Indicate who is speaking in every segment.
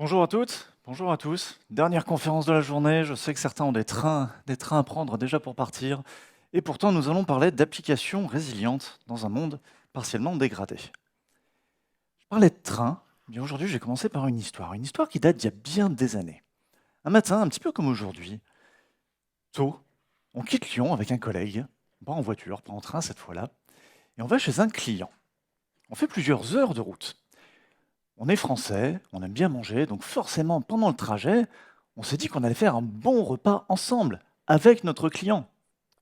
Speaker 1: Bonjour à toutes, bonjour à tous. Dernière conférence de la journée, je sais que certains ont des trains à prendre déjà pour partir, et pourtant nous allons parler d'applications résilientes dans un monde partiellement dégradé. Je parlais de train, eh bien aujourd'hui j'ai commencé par une histoire qui date d'il y a bien des années. Un matin, un petit peu comme aujourd'hui, tôt, on quitte Lyon avec un collègue, pas en voiture, pas en train cette fois-là, et on va chez un client. On fait plusieurs heures de route. On est français, on aime bien manger, donc forcément, pendant le trajet, on s'est dit qu'on allait faire un bon repas ensemble, avec notre client.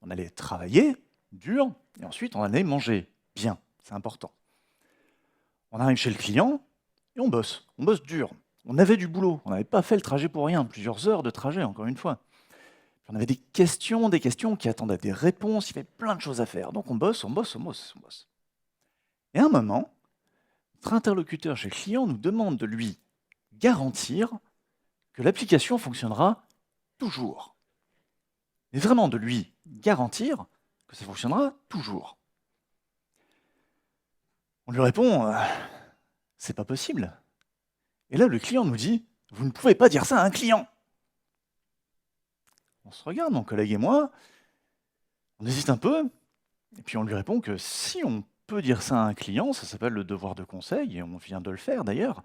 Speaker 1: On allait travailler, dur, et ensuite on allait manger bien, c'est important. On arrive chez le client, et on bosse dur. On avait du boulot, on n'avait pas fait le trajet pour rien, plusieurs heures de trajet, encore une fois. On avait des questions qui attendaient des réponses, il y avait plein de choses à faire. Donc on bosse, on bosse, on bosse, on bosse. Et à un moment, notre interlocuteur chez le client nous demande de lui garantir que l'application fonctionnera toujours. Mais vraiment de lui garantir que ça fonctionnera toujours. On lui répond, c'est pas possible. Et là, le client nous dit, vous ne pouvez pas dire ça à un client. On se regarde, mon collègue et moi, on hésite un peu, et puis on lui répond que si on peut dire ça à un client, ça s'appelle le devoir de conseil, et on vient de le faire d'ailleurs.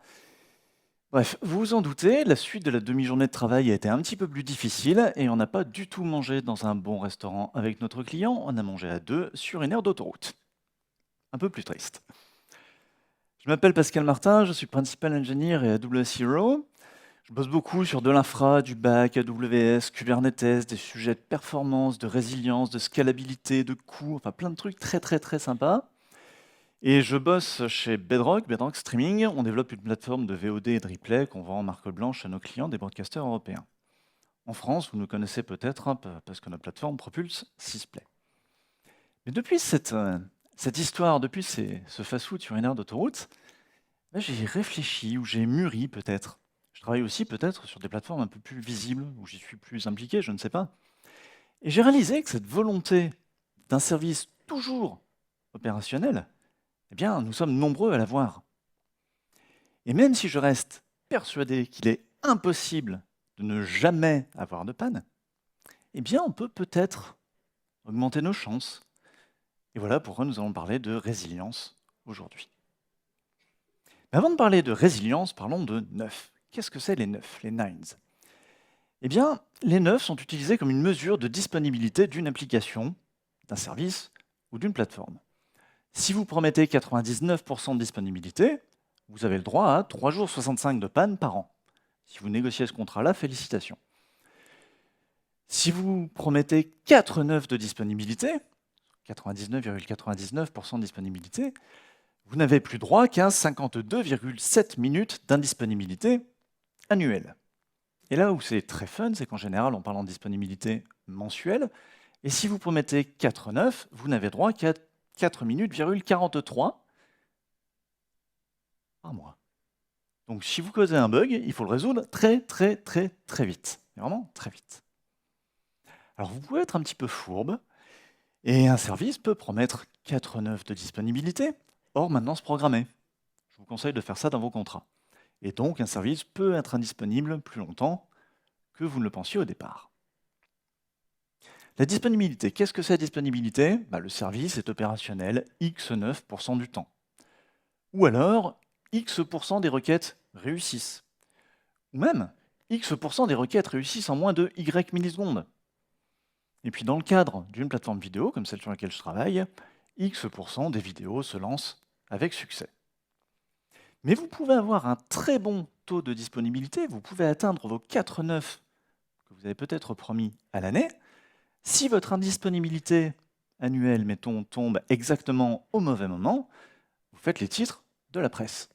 Speaker 1: Bref, vous vous en doutez, la suite de la demi-journée de travail a été un petit peu plus difficile et on n'a pas du tout mangé dans un bon restaurant avec notre client, on a mangé à deux sur une aire d'autoroute. Un peu plus triste. Je m'appelle Pascal Martin, je suis Principal Engineer et AWS Hero. Je bosse beaucoup sur de l'infra, du back, AWS, Kubernetes, des sujets de performance, de résilience, de scalabilité, de coûts, enfin plein de trucs très très très sympas. Et je bosse chez Bedrock Streaming. On développe une plateforme de VOD et de replay qu'on vend en marque blanche à nos clients des broadcasters européens. En France, vous nous connaissez peut-être parce que notre plateforme propulse Sysplay. Mais depuis cette histoire, depuis ce fast-food sur une aire d'autoroute, là, j'ai réfléchi ou j'ai mûri peut-être. Je travaille aussi peut-être sur des plateformes un peu plus visibles, où j'y suis plus impliqué, je ne sais pas. Et j'ai réalisé que cette volonté d'un service toujours opérationnel, eh bien, nous sommes nombreux à l'avoir. Et même si je reste persuadé qu'il est impossible de ne jamais avoir de panne, eh bien, on peut peut-être augmenter nos chances. Et voilà pourquoi nous allons parler de résilience aujourd'hui. Mais avant de parler de résilience, parlons de neuf. Qu'est-ce que c'est les neufs, les nines? Eh bien, les neufs sont utilisés comme une mesure de disponibilité d'une application, d'un service ou d'une plateforme. Si vous promettez 99% de disponibilité, vous avez le droit à 3 jours 65 de panne par an. Si vous négociez ce contrat-là, félicitations. Si vous promettez 4,9 de disponibilité, 99,99% de disponibilité, vous n'avez plus droit qu'à 52,7 minutes d'indisponibilité annuelle. Et là où c'est très fun, c'est qu'en général, on parle en disponibilité mensuelle, et si vous promettez 4,9, vous n'avez droit qu'à 4 minutes,43 par mois. Donc si vous causez un bug, il faut le résoudre très très très très vite. Vraiment très vite. Alors vous pouvez être un petit peu fourbe, et un service peut promettre 4,9 de disponibilité, hors maintenance programmée. Je vous conseille de faire ça dans vos contrats. Et donc un service peut être indisponible plus longtemps que vous ne le pensiez au départ. La disponibilité, qu'est-ce que c'est la disponibilité? Le service est opérationnel X9% du temps. Ou alors, X% des requêtes réussissent. Ou même, X% des requêtes réussissent en moins de Y millisecondes. Et puis dans le cadre d'une plateforme vidéo, comme celle sur laquelle je travaille, X% des vidéos se lancent avec succès. Mais vous pouvez avoir un très bon taux de disponibilité, vous pouvez atteindre vos 4,9 que vous avez peut-être promis à l'année. Si votre indisponibilité annuelle, mettons, tombe exactement au mauvais moment, vous faites les titres de la presse.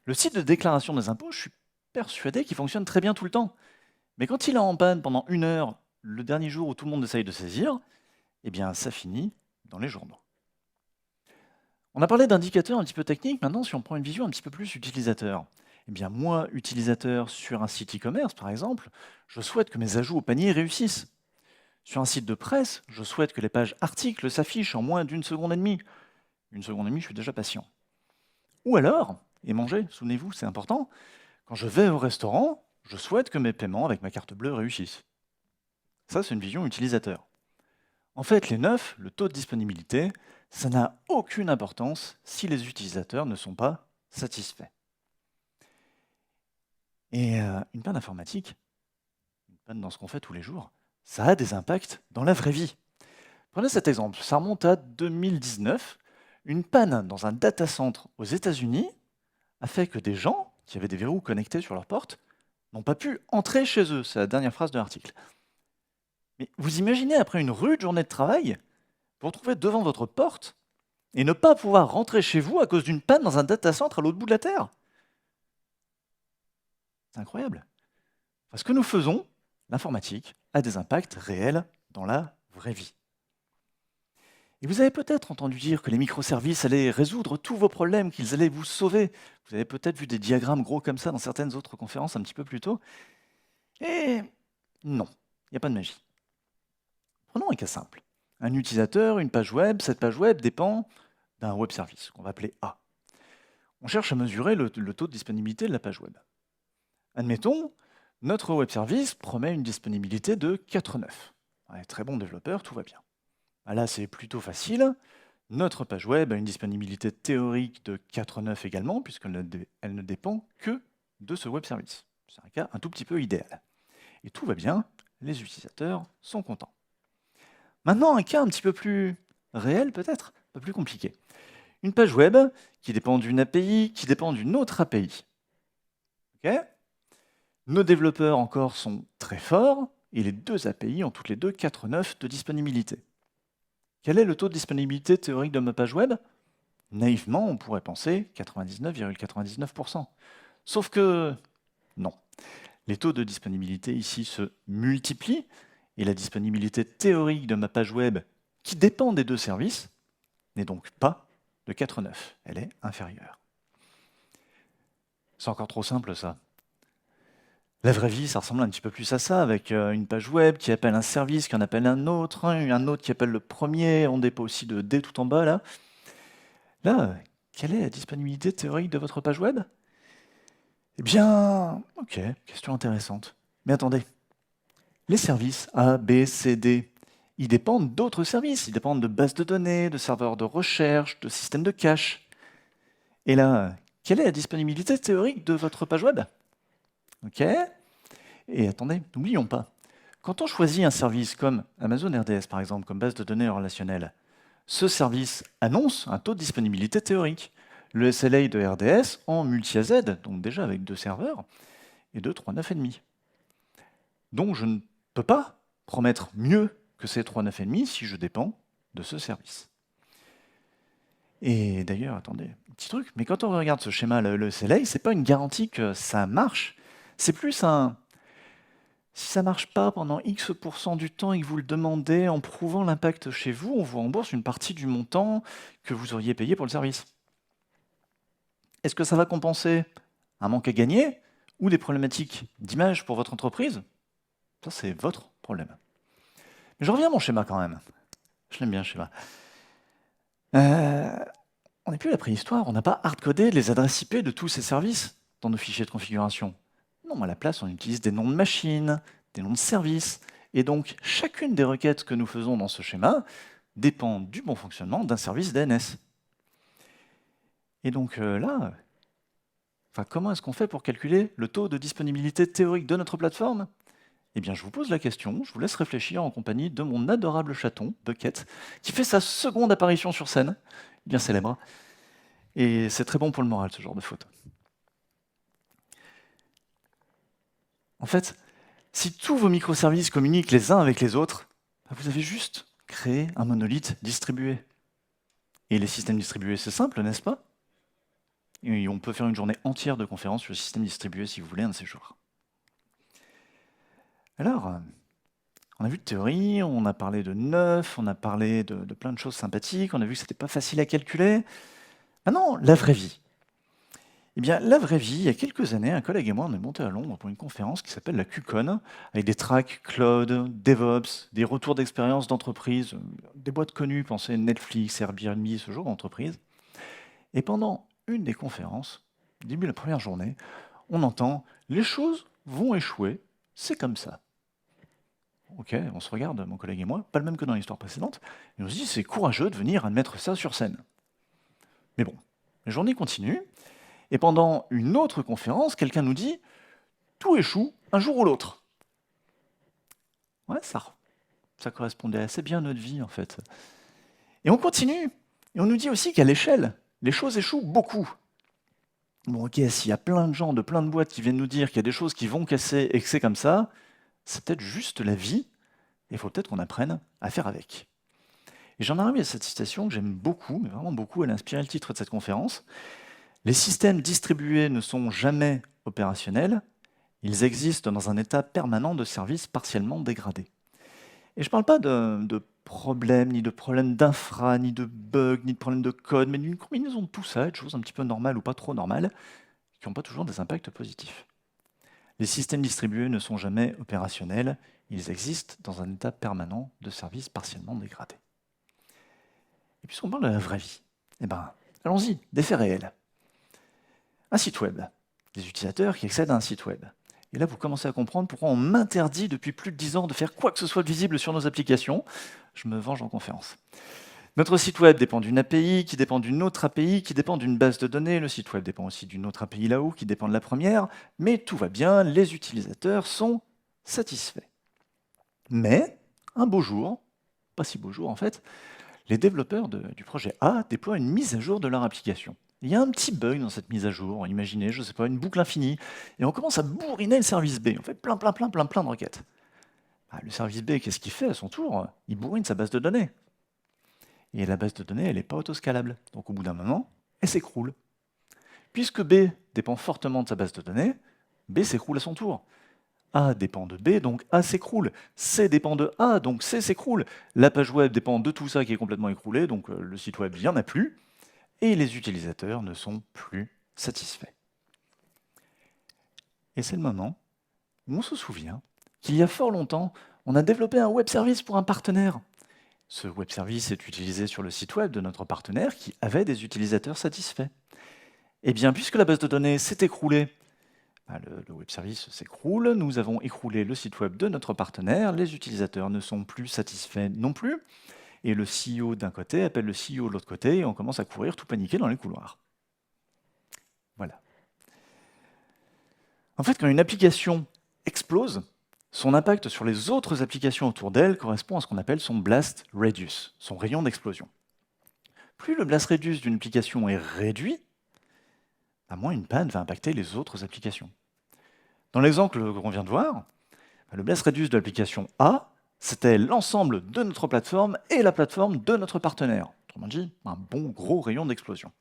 Speaker 1: Le site de déclaration des impôts, je suis persuadé qu'il fonctionne très bien tout le temps. Mais quand il est en panne pendant 1 heure, le dernier jour où tout le monde essaye de saisir, eh bien ça finit dans les journaux. On a parlé d'indicateurs un petit peu techniques, maintenant si on prend une vision un petit peu plus utilisateur. Eh bien moi, utilisateur sur un site e-commerce par exemple, je souhaite que mes ajouts au panier réussissent. Sur un site de presse, je souhaite que les pages articles s'affichent en moins d'une seconde et demie. Une seconde et demie, je suis déjà patient. Ou alors, et manger, souvenez-vous, c'est important, Quand je vais au restaurant, je souhaite que mes paiements avec ma carte bleue réussissent. Ça, c'est une vision utilisateur. En fait, les neufs, le taux de disponibilité, ça n'a aucune importance si les utilisateurs ne sont pas satisfaits. Et une panne informatique, une panne dans ce qu'on fait tous les jours, ça a des impacts dans la vraie vie. Prenez cet exemple, ça remonte à 2019. Une panne dans un data center aux États-Unis a fait que des gens qui avaient des verrous connectés sur leur porte n'ont pas pu entrer chez eux. C'est la dernière phrase de l'article. Mais vous imaginez, après une rude journée de travail, vous retrouver devant votre porte et ne pas pouvoir rentrer chez vous à cause d'une panne dans un data center à l'autre bout de la Terre? C'est incroyable. Parce que nous faisons, l'informatique a des impacts réels dans la vraie vie. Et vous avez peut-être entendu dire que les microservices allaient résoudre tous vos problèmes, qu'ils allaient vous sauver. Vous avez peut-être vu des diagrammes gros comme ça dans certaines autres conférences un petit peu plus tôt. Et non, il n'y a pas de magie. Prenons un cas simple. Un utilisateur, une page web, cette page web dépend d'un web service qu'on va appeler A. On cherche à mesurer le taux de disponibilité de la page web. Admettons, notre web service promet une disponibilité de 4.9. On est très bon développeur, tout va bien. Là, c'est plutôt facile. Notre page web a une disponibilité théorique de 4.9 également, puisqu'elle ne dépend que de ce web service. C'est un cas un tout petit peu idéal. Et tout va bien, les utilisateurs sont contents. Maintenant, un cas un petit peu plus réel peut-être, un peu plus compliqué. Une page web qui dépend d'une API, qui dépend d'une autre API. Ok ? Nos développeurs encore sont très forts, et les deux API ont toutes les deux 4.9 de disponibilité. Quel est le taux de disponibilité théorique de ma page web? Naïvement, on pourrait penser 99,99%. Sauf que non. Les taux de disponibilité ici se multiplient, et la disponibilité théorique de ma page web, qui dépend des deux services, n'est donc pas de 4.9. Elle est inférieure. C'est encore trop simple, ça. La vraie vie, ça ressemble un petit peu plus à ça, avec une page web qui appelle un service, qui en appelle un autre qui appelle le premier, on dépôt aussi de D tout en bas, là. Là, quelle est la disponibilité théorique de votre page web? Eh bien, ok, question intéressante. Mais attendez, les services A, B, C, D, ils dépendent d'autres services, ils dépendent de bases de données, de serveurs de recherche, de systèmes de cache. Et là, quelle est la disponibilité théorique de votre page web? Ok. Et attendez, n'oublions pas, quand on choisit un service comme Amazon RDS, par exemple, comme base de données relationnelle, ce service annonce un taux de disponibilité théorique. Le SLA de RDS en multi-AZ, donc déjà avec 2 serveurs, est de 3.9,5. Donc je ne peux pas promettre mieux que ces 3.9,5 si je dépends de ce service. Et d'ailleurs, attendez, petit truc, mais quand on regarde ce schéma, le SLA, c'est pas une garantie que ça marche, c'est plus un... Si ça marche pas pendant X% du temps et que vous le demandez en prouvant l'impact chez vous, on vous rembourse une partie du montant que vous auriez payé pour le service. Est-ce que ça va compenser un manque à gagner ou des problématiques d'image pour votre entreprise? Ça, c'est votre problème. Mais je reviens à mon schéma quand même. Je l'aime bien, le schéma. On n'est plus à la préhistoire, on n'a pas hardcodé les adresses IP de tous ces services dans nos fichiers de configuration. Non, à la place, on utilise des noms de machines, des noms de services, et donc chacune des requêtes que nous faisons dans ce schéma dépend du bon fonctionnement d'un service DNS. Et donc là, comment est-ce qu'on fait pour calculer le taux de disponibilité théorique de notre plateforme? Eh bien, je vous pose la question, je vous laisse réfléchir en compagnie de mon adorable chaton, Bucket, qui fait sa seconde apparition sur scène, bien célèbre. Et c'est très bon pour le moral, ce genre de photo. En fait, si tous vos microservices communiquent les uns avec les autres, vous avez juste créé un monolithe distribué. Et les systèmes distribués, c'est simple, n'est-ce pas? Et on peut faire une journée entière de conférences sur le système distribué si vous voulez, un de ces jours. Alors, on a vu de théorie, on a parlé de neuf, on a parlé de plein de choses sympathiques, on a vu que c'était pas facile à calculer. Maintenant, la vraie vie. Eh bien, la vraie vie, il y a quelques années, un collègue et moi, on est monté à Londres pour une conférence qui s'appelle la QCon, avec des tracks cloud, DevOps, des retours d'expérience d'entreprise, des boîtes connues, pensez Netflix, Airbnb, ce genre d'entreprise. Et pendant une des conférences, au début de la première journée, on entend « les choses vont échouer, c'est comme ça ». Ok, on se regarde, mon collègue et moi, pas le même que dans l'histoire précédente, et on se dit c'est courageux de venir admettre ça sur scène. Mais bon, la journée continue, et pendant une autre conférence, quelqu'un nous dit « tout échoue un jour ou l'autre ». Ouais, ça correspondait assez bien à notre vie en fait. Et on continue, et on nous dit aussi qu'à l'échelle, les choses échouent beaucoup. Bon ok, s'il y a plein de gens de plein de boîtes qui viennent nous dire qu'il y a des choses qui vont casser et que c'est comme ça, c'est peut-être juste la vie, et il faut peut-être qu'on apprenne à faire avec. Et j'en arrive à cette citation que j'aime beaucoup, mais vraiment beaucoup, elle a inspiré le titre de cette conférence. Les systèmes distribués ne sont jamais opérationnels, ils existent dans un état permanent de service partiellement dégradé. Et je ne parle pas de problèmes, ni de problèmes d'infra, ni de bugs, ni de problèmes de code, mais d'une combinaison de tout ça, de choses un petit peu normales ou pas trop normales, qui n'ont pas toujours des impacts positifs. Les systèmes distribués ne sont jamais opérationnels, ils existent dans un état permanent de service partiellement dégradé. Et puisqu'on parle de la vraie vie, eh ben, allons-y, des faits réels. Un site web, des utilisateurs qui accèdent à un site web. Et là, vous commencez à comprendre pourquoi on m'interdit depuis plus de 10 ans de faire quoi que ce soit de visible sur nos applications. Je me venge en conférence. Notre site web dépend d'une API, qui dépend d'une autre API, qui dépend d'une base de données. Le site web dépend aussi d'une autre API là-haut, qui dépend de la première. Mais tout va bien, les utilisateurs sont satisfaits. Mais, un beau jour, pas si beau jour en fait, les développeurs du projet A déploient une mise à jour de leur application. Il y a un petit bug dans cette mise à jour, imaginez, je ne sais pas, une boucle infinie, et on commence à bourriner le service B. On fait plein de requêtes. Le service B, qu'est-ce qu'il fait à son tour? Il bourrine sa base de données. Et la base de données, elle n'est pas autoscalable. Donc au bout d'un moment, elle s'écroule. Puisque B dépend fortement de sa base de données, B s'écroule à son tour. A dépend de B, donc A s'écroule. C dépend de A, donc C s'écroule. La page web dépend de tout ça qui est complètement écroulé, donc le site web, il n'y en a plus. Et les utilisateurs ne sont plus satisfaits. Et c'est le moment où on se souvient qu'il y a fort longtemps, on a développé un web service pour un partenaire. Ce web service est utilisé sur le site web de notre partenaire qui avait des utilisateurs satisfaits. Eh bien, puisque la base de données s'est écroulée, le web service s'écroule, nous avons écroulé le site web de notre partenaire, les utilisateurs ne sont plus satisfaits non plus, et le CEO d'un côté appelle le CEO de l'autre côté, et on commence à courir tout paniqué dans les couloirs. Voilà. En fait, quand une application explose, son impact sur les autres applications autour d'elle correspond à ce qu'on appelle son blast radius, son rayon d'explosion. Plus le blast radius d'une application est réduit, moins une panne va impacter les autres applications. Dans l'exemple qu'on vient de voir, le blast radius de l'application A, c'était l'ensemble de notre plateforme et la plateforme de notre partenaire. Autrement dit, un bon gros rayon d'explosion.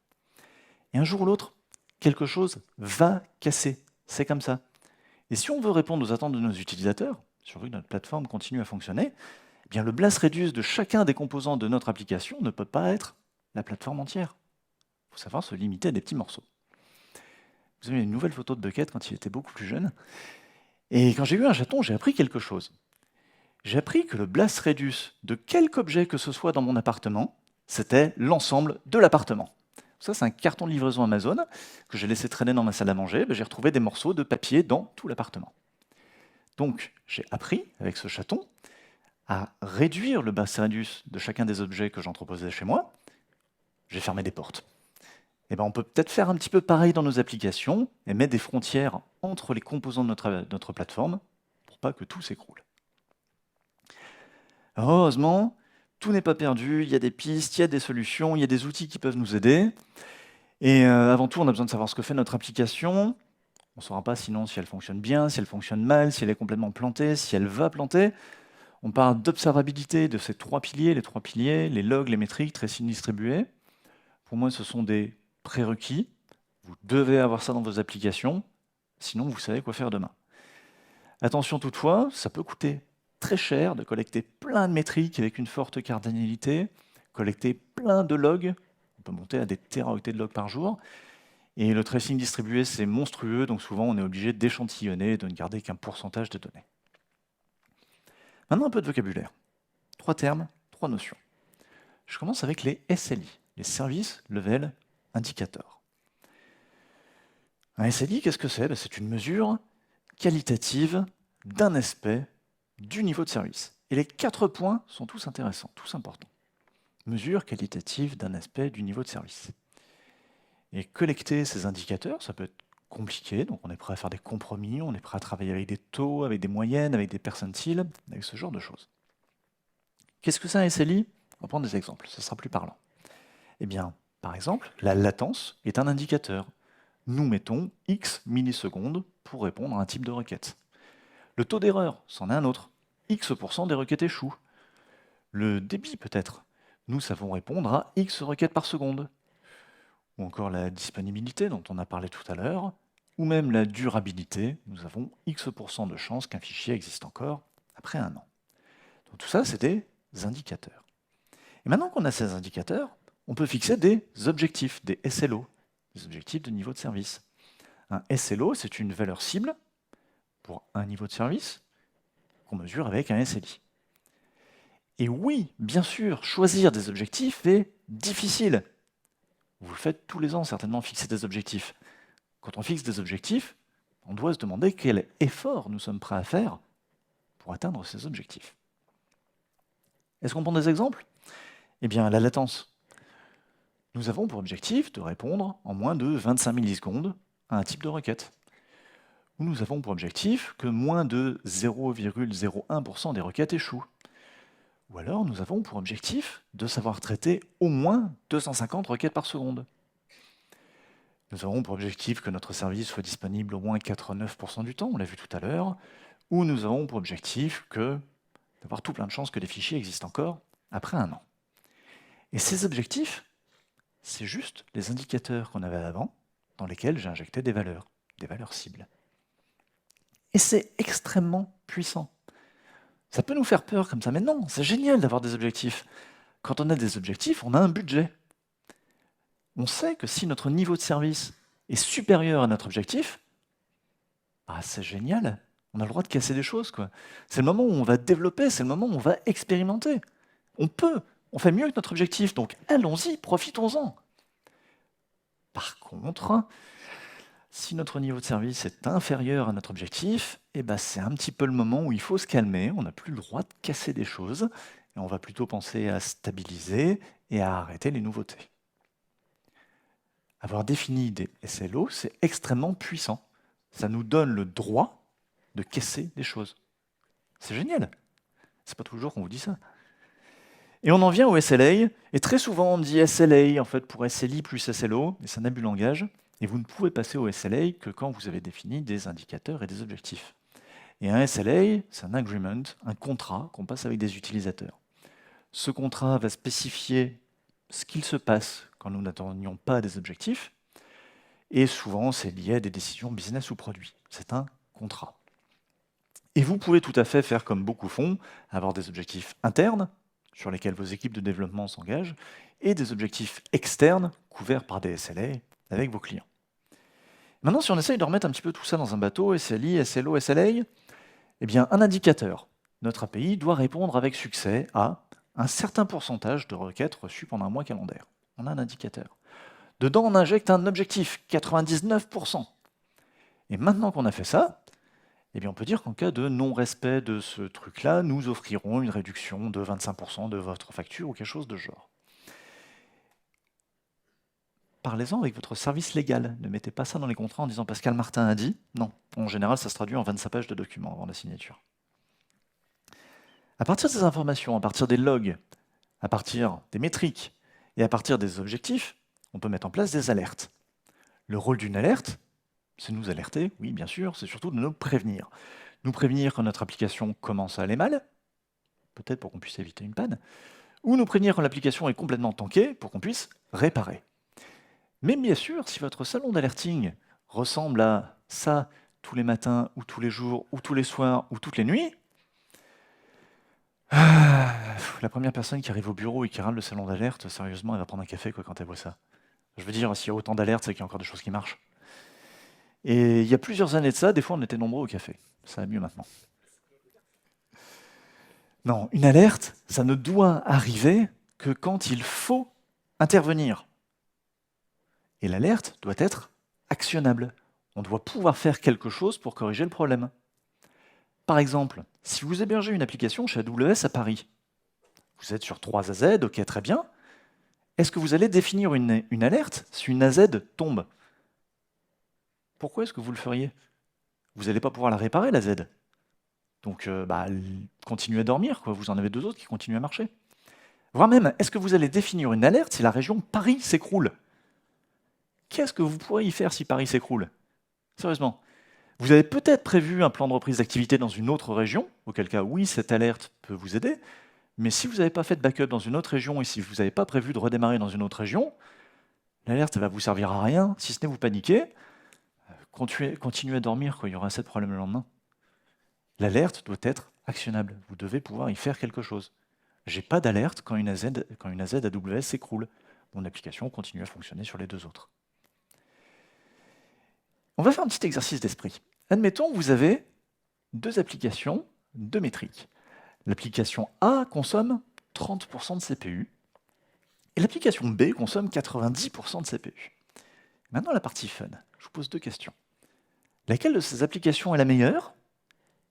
Speaker 1: Et un jour ou l'autre, quelque chose va casser. C'est comme ça. Et si on veut répondre aux attentes de nos utilisateurs, si on veut que notre plateforme continue à fonctionner, eh bien le blast radius de chacun des composants de notre application ne peut pas être la plateforme entière. Il faut savoir se limiter à des petits morceaux. Vous avez une nouvelle photo de Bucket quand il était beaucoup plus jeune. Et quand j'ai eu un chaton, j'ai appris quelque chose. J'ai appris que le blast radius de quelque objet que ce soit dans mon appartement, c'était l'ensemble de l'appartement. Ça, c'est un carton de livraison Amazon que j'ai laissé traîner dans ma salle à manger. J'ai retrouvé des morceaux de papier dans tout l'appartement. Donc, j'ai appris, avec ce chaton, à réduire le blast radius de chacun des objets que j'entreposais chez moi. J'ai fermé des portes. Eh ben, on peut peut-être faire un petit peu pareil dans nos applications et mettre des frontières entre les composants de notre plateforme pour pas que tout s'écroule. Heureusement, tout n'est pas perdu, il y a des pistes, il y a des solutions, il y a des outils qui peuvent nous aider. Et avant tout, on a besoin de savoir ce que fait notre application. On ne saura pas sinon si elle fonctionne bien, si elle fonctionne mal, si elle est complètement plantée, si elle va planter. On parle d'observabilité de ces trois piliers, les logs, les métriques, tracing distribué. Pour moi, ce sont des prérequis. Vous devez avoir ça dans vos applications, sinon vous savez quoi faire demain. Attention toutefois, ça peut coûter très cher de collecter plein de métriques avec une forte cardinalité, collecter plein de logs, on peut monter à des téraoctets de logs par jour, et le tracing distribué c'est monstrueux, donc souvent on est obligé d'échantillonner, de ne garder qu'un pourcentage de données. Maintenant un peu de vocabulaire. 3 termes, 3 notions. Je commence avec les SLI, les Service Level Indicators. Un SLI, qu'est-ce que c'est? Ben, c'est une mesure qualitative d'un aspect du niveau de service. Et les 4 points sont tous intéressants, tous importants. Mesure qualitative d'un aspect du niveau de service. Et collecter ces indicateurs, ça peut être compliqué, donc on est prêt à faire des compromis, on est prêt à travailler avec des taux, avec des moyennes, avec des percentiles, avec ce genre de choses. Qu'est-ce que c'est un SLI? On va prendre des exemples, ça sera plus parlant. Eh bien, par exemple, la latence est un indicateur. Nous mettons X millisecondes pour répondre à un type de requête. Le taux d'erreur, c'en est un autre. X% des requêtes échouent. Le débit, peut-être. Nous savons répondre à X requêtes par seconde. Ou encore la disponibilité, dont on a parlé tout à l'heure. Ou même la durabilité. Nous avons X% de chances qu'un fichier existe encore après un an. Donc tout ça, c'est des indicateurs. Et maintenant qu'on a ces indicateurs, on peut fixer des objectifs, des SLO, des objectifs de niveau de service. Un SLO, c'est une valeur cible pour un niveau de service qu'on mesure avec un SLI. Et oui, bien sûr, choisir des objectifs est difficile. Vous le faites tous les ans, certainement, fixer des objectifs. Quand on fixe des objectifs, on doit se demander quel effort nous sommes prêts à faire pour atteindre ces objectifs. Est-ce qu'on prend des exemples? Eh bien, la latence. Nous avons pour objectif de répondre en moins de 25 millisecondes à un type de requête. Ou nous avons pour objectif que moins de 0,01% des requêtes échouent. Ou alors nous avons pour objectif de savoir traiter au moins 250 requêtes par seconde. Nous avons pour objectif que notre service soit disponible au moins 89% du temps, on l'a vu tout à l'heure. Ou nous avons pour objectif d'avoir tout plein de chances que les fichiers existent encore après un an. Et ces objectifs, c'est juste les indicateurs qu'on avait avant, dans lesquels j'ai injecté des valeurs cibles. Et c'est extrêmement puissant. Ça peut nous faire peur comme ça, mais non, c'est génial d'avoir des objectifs. Quand on a des objectifs, on a un budget. On sait que si notre niveau de service est supérieur à notre objectif, bah c'est génial, on a le droit de casser des choses, quoi. C'est le moment où on va développer, c'est le moment où on va expérimenter. On fait mieux que notre objectif, donc allons-y, profitons-en. Par contre, si notre niveau de service est inférieur à notre objectif, eh ben c'est un petit peu le moment où il faut se calmer, on n'a plus le droit de casser des choses, et on va plutôt penser à stabiliser et à arrêter les nouveautés. Avoir défini des SLO, c'est extrêmement puissant. Ça nous donne le droit de casser des choses. C'est génial. C'est pas toujours qu'on vous dit ça. Et on en vient au SLA, et très souvent on me dit SLA en fait pour SLI plus SLO, et c'est un abus de langage. Et vous ne pouvez passer au SLA que quand vous avez défini des indicateurs et des objectifs. Et un SLA, c'est un agreement, un contrat qu'on passe avec des utilisateurs. Ce contrat va spécifier ce qu'il se passe quand nous n'atteignions pas des objectifs, et souvent c'est lié à des décisions business ou produit. C'est un contrat. Et vous pouvez tout à fait faire comme beaucoup font, avoir des objectifs internes, sur lesquels vos équipes de développement s'engagent, et des objectifs externes, couverts par des SLA, avec vos clients. Maintenant, si on essaye de remettre un petit peu tout ça dans un bateau, SLI, SLO, SLA, eh bien, un indicateur. Notre API doit répondre avec succès à un certain pourcentage de requêtes reçues pendant un mois calendaire. On a un indicateur. Dedans, on injecte un objectif, 99%. Et maintenant qu'on a fait ça, eh bien, on peut dire qu'en cas de non-respect de ce truc-là, nous offrirons une réduction de 25% de votre facture ou quelque chose de genre. Parlez-en avec votre service légal. Ne mettez pas ça dans les contrats en disant Pascal Martin a dit. Non. En général, ça se traduit en 25 pages de documents avant la signature. À partir de ces informations, à partir des logs, à partir des métriques et à partir des objectifs, on peut mettre en place des alertes. Le rôle d'une alerte, c'est nous alerter, oui bien sûr, c'est surtout de nous prévenir. Nous prévenir quand notre application commence à aller mal, peut-être pour qu'on puisse éviter une panne, ou nous prévenir quand l'application est complètement tankée pour qu'on puisse réparer. Mais bien sûr, si votre salon d'alerting ressemble à ça tous les matins, ou tous les jours, ou tous les soirs, ou toutes les nuits, la première personne qui arrive au bureau et qui râle le salon d'alerte, sérieusement, elle va prendre un café quand elle voit ça. Je veux dire, s'il y a autant d'alertes, c'est qu'il y a encore des choses qui marchent. Et il y a plusieurs années de ça, des fois on était nombreux au café. Ça va mieux maintenant. Non, une alerte, ça ne doit arriver que quand il faut intervenir. Et l'alerte doit être actionnable. On doit pouvoir faire quelque chose pour corriger le problème. Par exemple, si vous hébergez une application chez AWS à Paris, vous êtes sur 3 AZ, ok, très bien. Est-ce que vous allez définir une alerte si une AZ tombe? Pourquoi est-ce que vous le feriez? Vous n'allez pas pouvoir la réparer, la Z. Donc, continuez à dormir, quoi. Vous en avez 2 autres qui continuent à marcher. Voire même, est-ce que vous allez définir une alerte si la région Paris s'écroule? Qu'est-ce que vous pourrez y faire si Paris s'écroule? Sérieusement. Vous avez peut-être prévu un plan de reprise d'activité dans une autre région, auquel cas, oui, cette alerte peut vous aider, mais si vous n'avez pas fait de backup dans une autre région et si vous n'avez pas prévu de redémarrer dans une autre région, l'alerte va vous servir à rien, si ce n'est vous paniquer. Continuez à dormir, quoi, il y aura assez de problèmes le lendemain. L'alerte doit être actionnable. Vous devez pouvoir y faire quelque chose. J'ai pas d'alerte quand une AZ AWS s'écroule. Mon application continue à fonctionner sur les 2 autres. On va faire un petit exercice d'esprit. Admettons, vous avez 2 applications, 2 métriques. L'application A consomme 30% de CPU et l'application B consomme 90% de CPU. Maintenant, la partie fun. Je vous pose 2 questions. Laquelle de ces applications est la meilleure?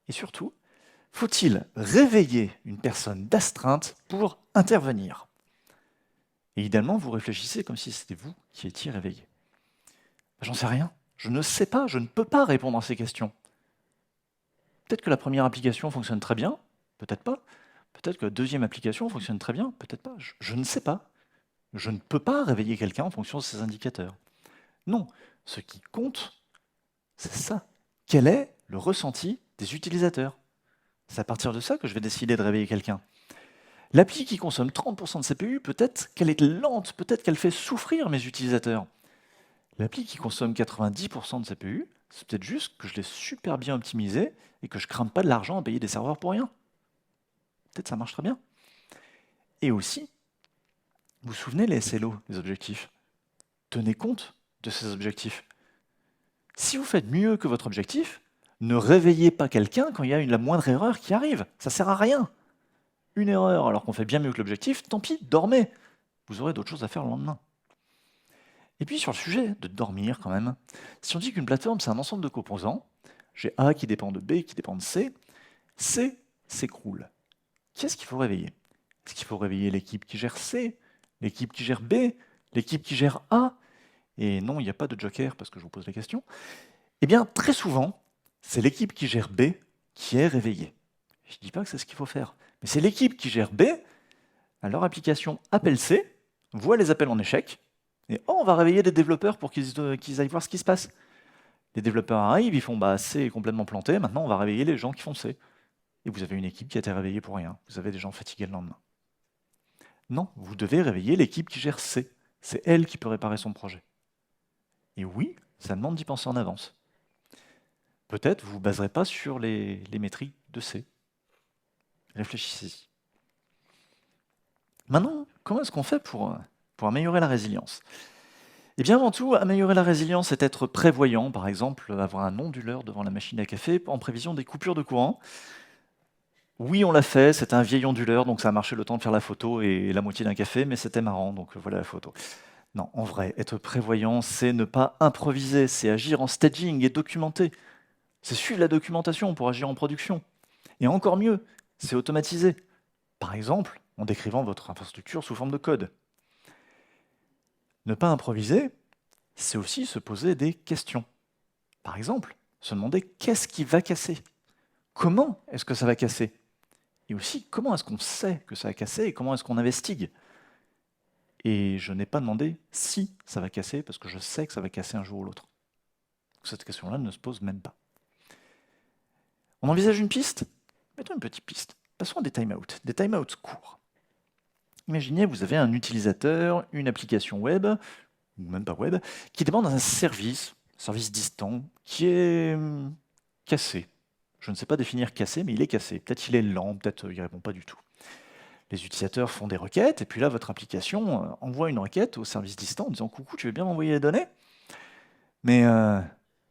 Speaker 1: Et surtout, faut-il réveiller une personne d'astreinte pour intervenir? Et idéalement, vous réfléchissez comme si c'était vous qui étiez réveillé. J'en sais rien. Je ne sais pas, je ne peux pas répondre à ces questions. Peut-être que la première application fonctionne très bien, peut-être pas. Peut-être que la deuxième application fonctionne très bien, peut-être pas. Je ne sais pas. Je ne peux pas réveiller quelqu'un en fonction de ces indicateurs. Non, ce qui compte, c'est ça. Quel est le ressenti des utilisateurs? C'est à partir de ça que je vais décider de réveiller quelqu'un. L'appli qui consomme 30% de CPU, peut-être qu'elle est lente, peut-être qu'elle fait souffrir mes utilisateurs. L'appli qui consomme 90% de CPU, c'est peut-être juste que je l'ai super bien optimisé et que je ne crame pas de l'argent à payer des serveurs pour rien. Peut-être ça marche très bien. Et aussi, vous vous souvenez les SLO, les objectifs? Tenez compte de ces objectifs. Si vous faites mieux que votre objectif, ne réveillez pas quelqu'un quand il y a la moindre erreur qui arrive. Ça ne sert à rien. Une erreur alors qu'on fait bien mieux que l'objectif, tant pis, dormez. Vous aurez d'autres choses à faire le lendemain. Et puis sur le sujet de dormir quand même, si on dit qu'une plateforme c'est un ensemble de composants, j'ai A qui dépend de B qui dépend de C s'écroule. Qui est-ce qu'il faut réveiller? Est-ce qu'il faut réveiller l'équipe qui gère C, l'équipe qui gère B, l'équipe qui gère A? Et non, il n'y a pas de joker parce que je vous pose la question. Eh bien, très souvent, c'est l'équipe qui gère B qui est réveillée. Je ne dis pas que c'est ce qu'il faut faire, mais c'est l'équipe qui gère B, à leur application appelle C, voit les appels en échec, et on va réveiller les développeurs pour qu'ils aillent voir ce qui se passe. Les développeurs arrivent, ils font C est complètement planté, maintenant on va réveiller les gens qui font C. Et vous avez une équipe qui a été réveillée pour rien. Vous avez des gens fatigués le lendemain. Non, vous devez réveiller l'équipe qui gère C. C'est elle qui peut réparer son projet. Et oui, ça demande d'y penser en avance. Peut-être vous ne vous baserez pas sur les métriques de C. Réfléchissez-y. Maintenant, comment est-ce qu'on fait pour améliorer la résilience? Eh bien, avant tout, améliorer la résilience, c'est être prévoyant, par exemple, avoir un onduleur devant la machine à café en prévision des coupures de courant. Oui, on l'a fait, c'était un vieil onduleur, donc ça a marché le temps de faire la photo et la moitié d'un café, mais c'était marrant, donc voilà la photo. Non, en vrai, être prévoyant, c'est ne pas improviser, c'est agir en staging et documenter. C'est suivre la documentation pour agir en production. Et encore mieux, c'est automatiser. Par exemple, en décrivant votre infrastructure sous forme de code. Ne pas improviser, c'est aussi se poser des questions. Par exemple, se demander qu'est-ce qui va casser? Comment est-ce que ça va casser? Et aussi, comment est-ce qu'on sait que ça va casser et comment est-ce qu'on investigue? Et je n'ai pas demandé si ça va casser, parce que je sais que ça va casser un jour ou l'autre. Cette question-là ne se pose même pas. On envisage une piste? Mettons une petite piste. Passons à des timeouts courts. Imaginez, vous avez un utilisateur, une application web, ou même pas web, qui demande un service distant, qui est cassé. Je ne sais pas définir cassé, mais il est cassé. Peut-être il est lent, peut-être il ne répond pas du tout. Les utilisateurs font des requêtes, et puis là, votre application envoie une requête au service distant en disant « Coucou, tu veux bien m'envoyer les données ?» Mais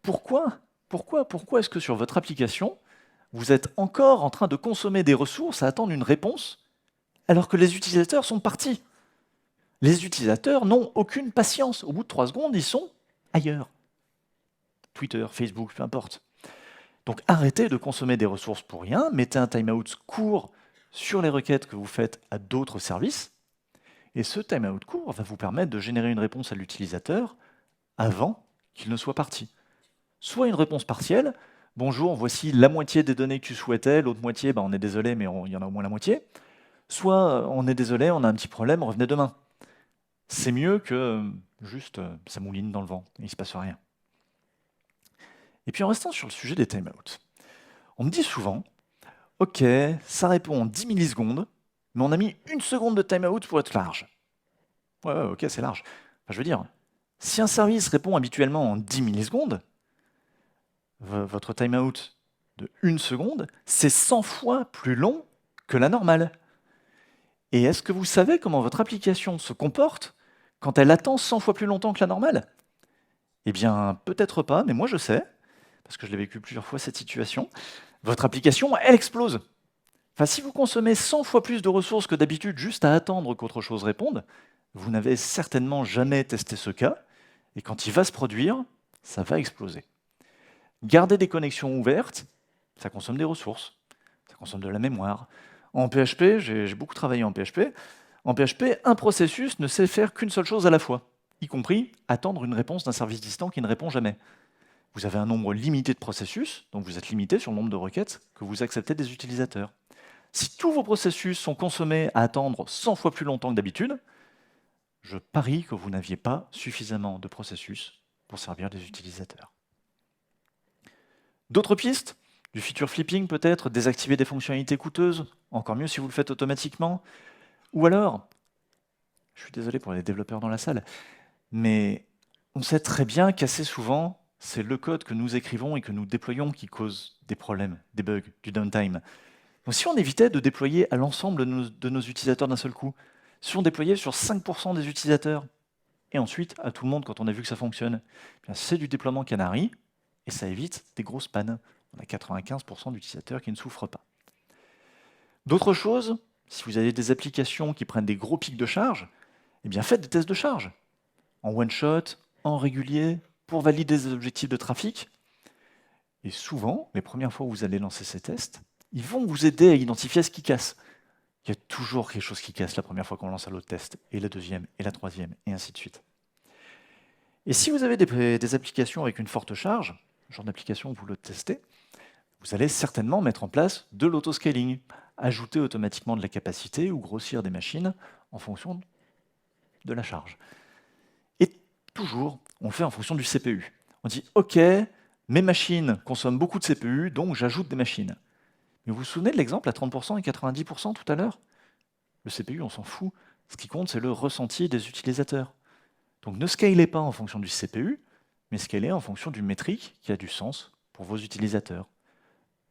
Speaker 1: pourquoi est-ce que sur votre application, vous êtes encore en train de consommer des ressources à attendre une réponse alors que les utilisateurs sont partis? Les utilisateurs n'ont aucune patience. Au bout de 3 secondes, ils sont ailleurs. Twitter, Facebook, peu importe. Donc arrêtez de consommer des ressources pour rien, mettez un timeout court sur les requêtes que vous faites à d'autres services, et ce timeout court va vous permettre de générer une réponse à l'utilisateur avant qu'il ne soit parti. Soit une réponse partielle, bonjour, voici la moitié des données que tu souhaitais, l'autre moitié, on est désolé, mais il y en a au moins la moitié. Soit on est désolé, on a un petit problème, revenez demain. C'est mieux que juste ça mouline dans le vent, et il ne se passe rien. Et puis en restant sur le sujet des timeouts, on me dit souvent, ok, ça répond en 10 millisecondes, mais on a mis 1 seconde de timeout pour être large. Ouais, ok, c'est large. Enfin, je veux dire, si un service répond habituellement en 10 millisecondes, votre timeout de 1 seconde, c'est 100 fois plus long que la normale. Et est-ce que vous savez comment votre application se comporte quand elle attend 100 fois plus longtemps que la normale? Eh bien, peut-être pas, mais moi je sais, parce que je l'ai vécu plusieurs fois cette situation. Votre application, elle explose. Enfin, si vous consommez 100 fois plus de ressources que d'habitude juste à attendre qu'autre chose réponde, vous n'avez certainement jamais testé ce cas, et quand il va se produire, ça va exploser. Garder des connexions ouvertes, ça consomme des ressources, ça consomme de la mémoire. En PHP, j'ai beaucoup travaillé en PHP. En PHP, un processus ne sait faire qu'une seule chose à la fois, y compris attendre une réponse d'un service distant qui ne répond jamais. Vous avez un nombre limité de processus, donc vous êtes limité sur le nombre de requêtes que vous acceptez des utilisateurs. Si tous vos processus sont consommés à attendre 100 fois plus longtemps que d'habitude, je parie que vous n'aviez pas suffisamment de processus pour servir des utilisateurs. D'autres pistes? Du feature flipping peut-être, désactiver des fonctionnalités coûteuses, encore mieux si vous le faites automatiquement. Ou alors, je suis désolé pour les développeurs dans la salle, mais on sait très bien qu'assez souvent, c'est le code que nous écrivons et que nous déployons qui cause des problèmes, des bugs, du downtime. Donc si on évitait de déployer à l'ensemble de nos utilisateurs d'un seul coup, si on déployait sur 5% des utilisateurs, et ensuite à tout le monde quand on a vu que ça fonctionne, c'est du déploiement canari, et ça évite des grosses pannes. On a 95% d'utilisateurs qui ne souffrent pas. D'autres choses, si vous avez des applications qui prennent des gros pics de charge, eh bien faites des tests de charge, en one-shot, en régulier, pour valider des objectifs de trafic. Et souvent, les premières fois où vous allez lancer ces tests, ils vont vous aider à identifier ce qui casse. Il y a toujours quelque chose qui casse la première fois qu'on lance un lot de test, et la deuxième, et la troisième, et ainsi de suite. Et si vous avez des applications avec une forte charge, le genre d'application où vous le testez, vous allez certainement mettre en place de l'autoscaling, ajouter automatiquement de la capacité ou grossir des machines en fonction de la charge. Et toujours, on le fait en fonction du CPU. On dit, OK, mes machines consomment beaucoup de CPU, donc j'ajoute des machines. Mais vous vous souvenez de l'exemple à 30% et 90% tout à l'heure? Le CPU, on s'en fout. Ce qui compte, c'est le ressenti des utilisateurs. Donc ne scalez pas en fonction du CPU, mais scalez en fonction d'une métrique qui a du sens pour vos utilisateurs.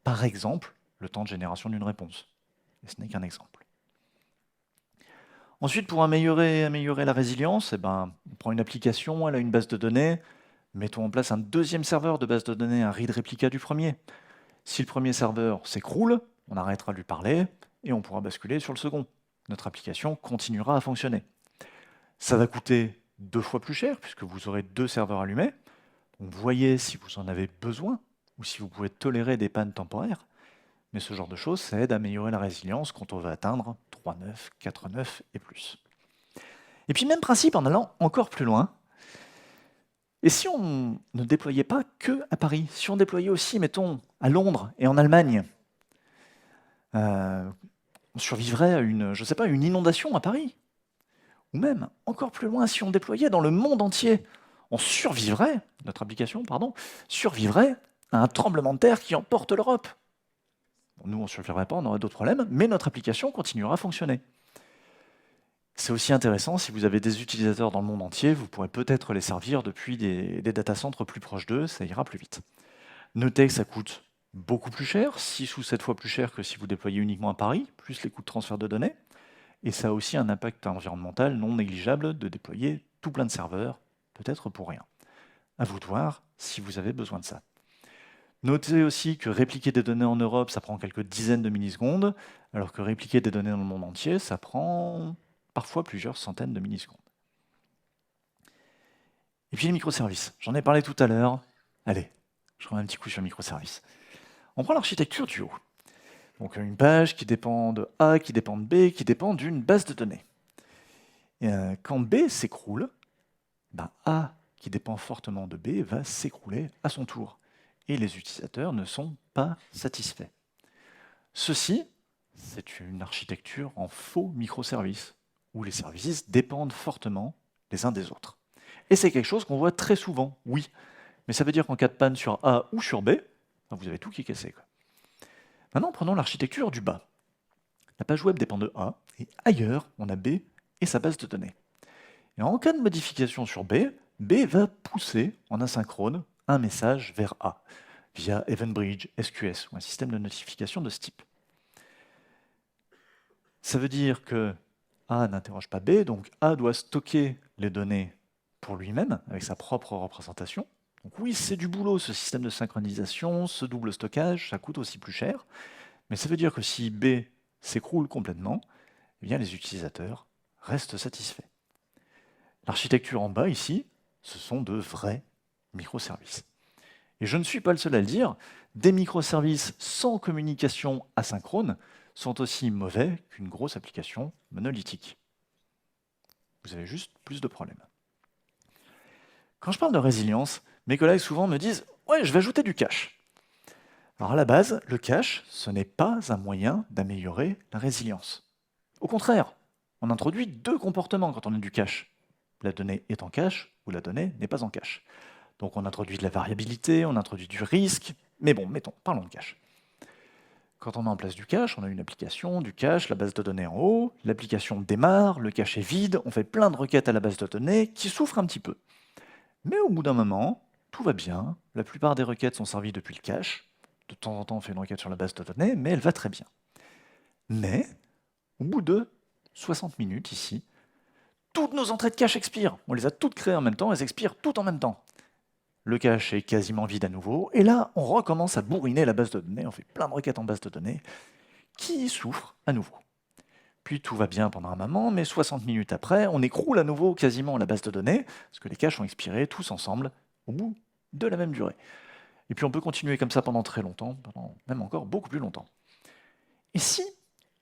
Speaker 1: Par exemple, le temps de génération d'une réponse. Et ce n'est qu'un exemple. Ensuite, pour améliorer la résilience, on prend une application, elle a une base de données, mettons en place un deuxième serveur de base de données, un read réplica du premier. Si le premier serveur s'écroule, on arrêtera de lui parler et on pourra basculer sur le second. Notre application continuera à fonctionner. Ça va coûter 2 fois plus cher puisque vous aurez 2 serveurs allumés. Donc voyez si vous en avez besoin ou si vous pouvez tolérer des pannes temporaires. Mais ce genre de choses, ça aide à améliorer la résilience quand on va atteindre 3.9, 4.9 et plus. Et puis même principe en allant encore plus loin. Et si on ne déployait pas que à Paris, si on déployait aussi, mettons, à Londres et en Allemagne, on survivrait à une inondation à Paris. Ou même, encore plus loin, si on déployait dans le monde entier, notre application, survivrait à un tremblement de terre qui emporte l'Europe. Nous, on ne survivrait pas, on aurait d'autres problèmes, mais notre application continuera à fonctionner. C'est aussi intéressant, si vous avez des utilisateurs dans le monde entier, vous pourrez peut-être les servir depuis des data centers plus proches d'eux, ça ira plus vite. Notez que ça coûte beaucoup plus cher, 6 ou 7 fois plus cher que si vous déployez uniquement à Paris, plus les coûts de transfert de données. Et ça a aussi un impact environnemental non négligeable de déployer tout plein de serveurs, peut-être pour rien. À vous de voir si vous avez besoin de ça. Notez aussi que répliquer des données en Europe, ça prend quelques dizaines de millisecondes, alors que répliquer des données dans le monde entier, ça prend parfois plusieurs centaines de millisecondes. Et puis les microservices, j'en ai parlé tout à l'heure. Allez, je remets un petit coup sur microservices. On prend l'architecture du haut. Donc une page qui dépend de A, qui dépend de B, qui dépend d'une base de données. Et, quand B s'écroule, ben A, qui dépend fortement de B, va s'écrouler à son tour. Et les utilisateurs ne sont pas satisfaits. Ceci, c'est une architecture en faux microservices, où les services dépendent fortement les uns des autres. Et c'est quelque chose qu'on voit très souvent, oui. Mais ça veut dire qu'en cas de panne sur A ou sur B, ben vous avez tout qui est cassé, quoi. Maintenant, prenons l'architecture du bas. La page web dépend de A, et ailleurs, on a B et sa base de données. Et en cas de modification sur B, B va pousser en asynchrone un message vers A, via EventBridge, SQS, ou un système de notification de ce type. Ça veut dire que A n'interroge pas B, donc A doit stocker les données pour lui-même, avec sa propre représentation. Donc oui, c'est du boulot, ce système de synchronisation, ce double stockage, ça coûte aussi plus cher. Mais ça veut dire que si B s'écroule complètement, eh bien les utilisateurs restent satisfaits. L'architecture en bas, ici, ce sont de vrais microservices. Et je ne suis pas le seul à le dire, des microservices sans communication asynchrone sont aussi mauvais qu'une grosse application monolithique. Vous avez juste plus de problèmes. Quand je parle de résilience, mes collègues souvent me disent « Ouais, je vais ajouter du cache ». Alors à la base, le cache, ce n'est pas un moyen d'améliorer la résilience. Au contraire, on introduit deux comportements quand on a du cache. La donnée est en cache ou la donnée n'est pas en cache. Donc on introduit de la variabilité, on introduit du risque, mais bon, parlons de cache. Quand on met en place du cache, on a une application, du cache, la base de données en haut, l'application démarre, le cache est vide, on fait plein de requêtes à la base de données qui souffrent un petit peu. Mais au bout d'un moment, tout va bien, la plupart des requêtes sont servies depuis le cache, de temps en temps on fait une requête sur la base de données, mais elle va très bien. Mais, au bout de 60 minutes ici, toutes nos entrées de cache expirent. On les a toutes créées en même temps, elles expirent toutes en même temps. Le cache est quasiment vide à nouveau, et là, on recommence à bourriner la base de données, on fait plein de requêtes en base de données, qui souffrent à nouveau. Puis tout va bien pendant un moment, mais 60 minutes après, on écroule à nouveau quasiment la base de données, parce que les caches ont expiré tous ensemble, au bout de la même durée. Et puis on peut continuer comme ça pendant très longtemps, pendant même encore beaucoup plus longtemps. Et si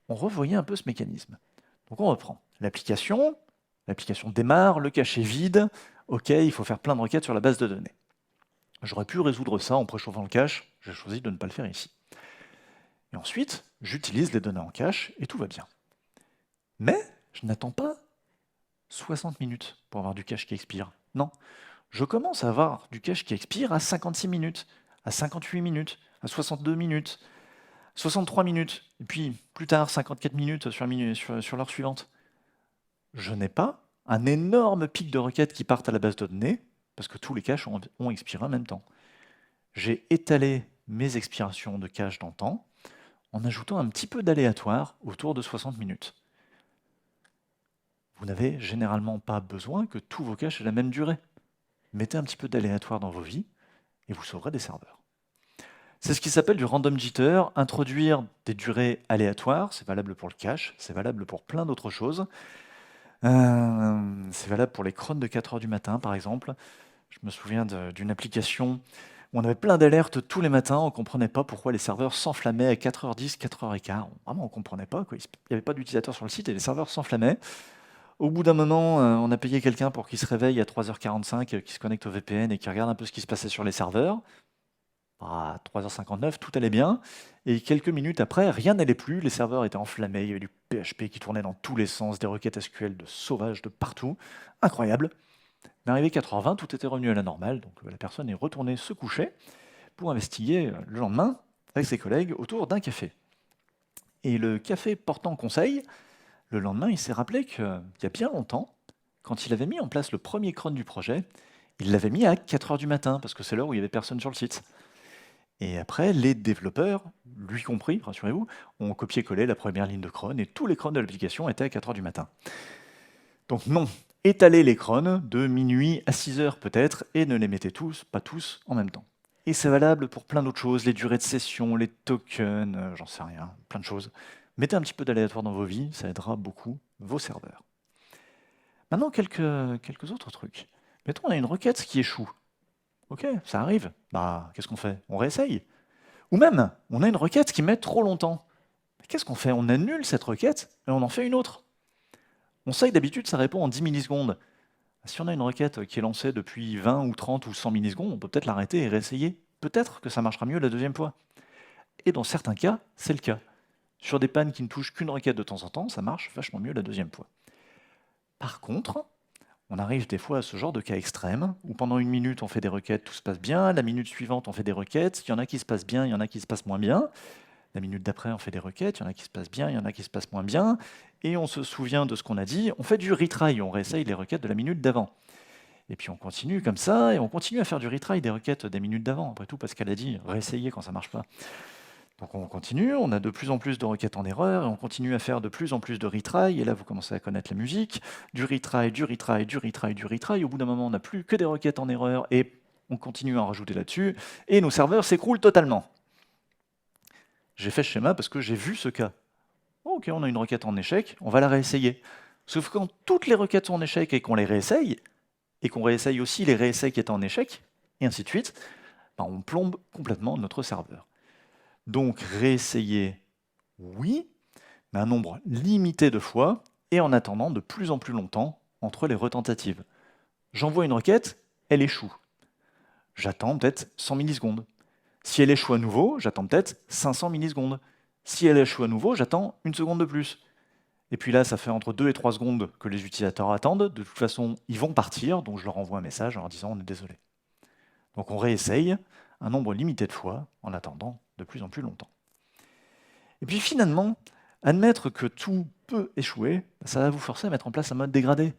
Speaker 1: on revoyait un peu ce mécanisme? Donc on reprend. L'application démarre, le cache est vide, ok, il faut faire plein de requêtes sur la base de données. J'aurais pu résoudre ça en préchauffant le cache, j'ai choisi de ne pas le faire ici. Et ensuite, j'utilise les données en cache et tout va bien. Mais je n'attends pas 60 minutes pour avoir du cache qui expire. Non, je commence à avoir du cache qui expire à 56 minutes, à 58 minutes, à 62 minutes, 63 minutes, et puis plus tard 54 minutes sur l'heure suivante. Je n'ai pas un énorme pic de requêtes qui partent à la base de données, parce que tous les caches ont expiré en même temps. J'ai étalé mes expirations de cache dans le temps en ajoutant un petit peu d'aléatoire autour de 60 minutes. Vous n'avez généralement pas besoin que tous vos caches aient la même durée. Mettez un petit peu d'aléatoire dans vos vies et vous sauverez des serveurs. C'est ce qui s'appelle du random jitter, introduire des durées aléatoires, c'est valable pour le cache, c'est valable pour plein d'autres choses. C'est valable pour les crônes de 4 heures du matin, par exemple. Je me souviens d'une application où on avait plein d'alertes tous les matins, on ne comprenait pas pourquoi les serveurs s'enflammaient à 4h10, 4h15. Vraiment, on ne comprenait pas, quoi. Il n'y avait pas d'utilisateurs sur le site et les serveurs s'enflammaient. Au bout d'un moment, on a payé quelqu'un pour qu'il se réveille à 3h45, qui se connecte au VPN et qui regarde un peu ce qui se passait sur les serveurs. À 3h59, tout allait bien. Et quelques minutes après, rien n'allait plus, les serveurs étaient enflammés, il y avait du PHP qui tournait dans tous les sens, des requêtes SQL de sauvages de partout. Incroyable. Mais arrivé 4h20, tout était revenu à la normale, donc la personne est retournée se coucher pour investiguer le lendemain avec ses collègues autour d'un café. Et le café portant conseil, le lendemain, il s'est rappelé qu'il y a bien longtemps, quand il avait mis en place le premier cron du projet, il l'avait mis à 4h du matin, parce que c'est l'heure où il n'y avait personne sur le site. Et après, les développeurs, lui compris, rassurez-vous, ont copié-collé la première ligne de cron, et tous les crons de l'application étaient à 4h du matin. Donc non, étalez les crons de minuit à 6h peut-être, et ne les mettez pas tous en même temps. Et c'est valable pour plein d'autres choses, les durées de session, les tokens, j'en sais rien, plein de choses. Mettez un petit peu d'aléatoire dans vos vies, ça aidera beaucoup vos serveurs. Maintenant, quelques autres trucs. Mettons, on a une requête qui échoue. Ok, ça arrive. Bah, qu'est-ce qu'on fait? On réessaye. Ou même, on a une requête qui met trop longtemps. Qu'est-ce qu'on fait? On annule cette requête et on en fait une autre. On sait que d'habitude, ça répond en 10 millisecondes. Si on a une requête qui est lancée depuis 20 ou 30 ou 100 millisecondes, on peut peut-être l'arrêter et réessayer. Peut-être que ça marchera mieux la deuxième fois. Et dans certains cas, c'est le cas. Sur des pannes qui ne touchent qu'une requête de temps en temps, ça marche vachement mieux la deuxième fois. Par contre, on arrive des fois à ce genre de cas extrême, où pendant une minute on fait des requêtes, tout se passe bien, la minute suivante on fait des requêtes, il y en a qui se passent bien, il y en a qui se passent moins bien, la minute d'après on fait des requêtes, il y en a qui se passent bien, il y en a qui se passent moins bien, et on se souvient de ce qu'on a dit, on fait du retry, on réessaye les requêtes de la minute d'avant. Et puis on continue comme ça, et on continue à faire du retry des requêtes des minutes d'avant, après tout parce qu'elle a dit réessayer quand ça marche pas. Donc on continue, on a de plus en plus de requêtes en erreur, et on continue à faire de plus en plus de retry, et là vous commencez à connaître la musique, du retry, du retry, du retry, du retry, au bout d'un moment on n'a plus que des requêtes en erreur, et on continue à en rajouter là-dessus, et nos serveurs s'écroulent totalement. J'ai fait ce schéma parce que j'ai vu ce cas. Oh, ok, on a une requête en échec, on va la réessayer. Sauf que quand toutes les requêtes sont en échec et qu'on les réessaye, et qu'on réessaye aussi les réessais qui étaient en échec, et ainsi de suite, ben on plombe complètement notre serveur. Donc réessayer, oui, mais un nombre limité de fois, et en attendant de plus en plus longtemps entre les retentatives. J'envoie une requête, elle échoue. J'attends peut-être 100 millisecondes. Si elle échoue à nouveau, j'attends peut-être 500 millisecondes. Si elle échoue à nouveau, j'attends une seconde de plus. Et puis là, ça fait entre 2 et 3 secondes que les utilisateurs attendent. De toute façon, ils vont partir, donc je leur envoie un message en leur disant « on est désolé ». Donc on réessaye un nombre limité de fois en attendant de plus en plus longtemps. Et puis finalement, admettre que tout peut échouer, ça va vous forcer à mettre en place un mode dégradé.